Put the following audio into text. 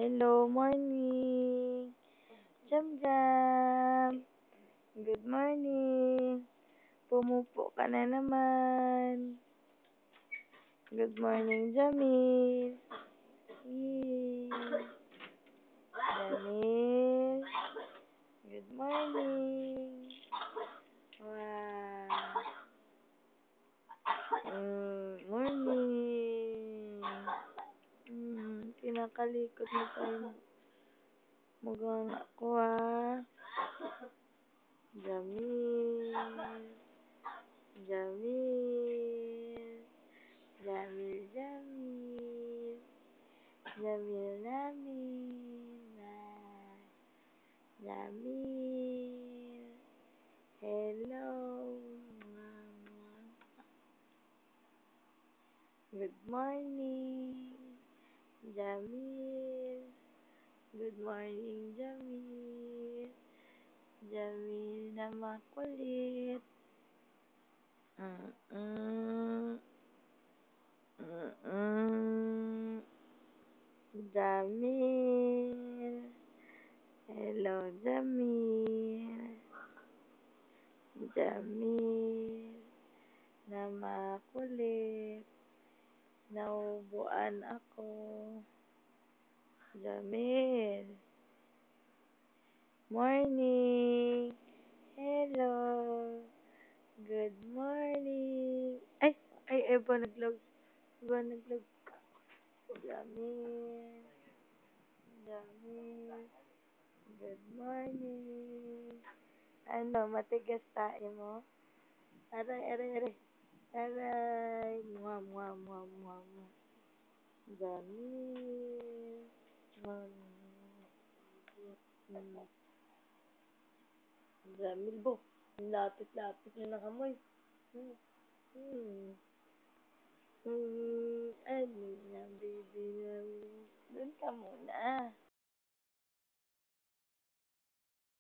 Hello, morning. Jam Jam. Good morning. Pumupo ka na naman. Good morning, Jamil. Yee. Jamil. Good morning. Wow. Morning. Kinakalikot mo pa yung mugang ako, Jamil. Jamil. Jamil, Jamil. Jamil namin. Jamil. Hello. Good morning, Jamil. Good morning, Jamil. Jamil na makulit. Jamil. Hello, Jamil. Jamil na makulit. Naubuan ako. Jamil. Morning. Hello. Good morning. Ay, ba naglag. Jamil. Jamil. Good morning. Ano, matigas tayo mo? Aray. Aray. Mua. Jamil. Jamil bo. Lapit nyo ng amoy. Ano na, baby na. Doon ka muna.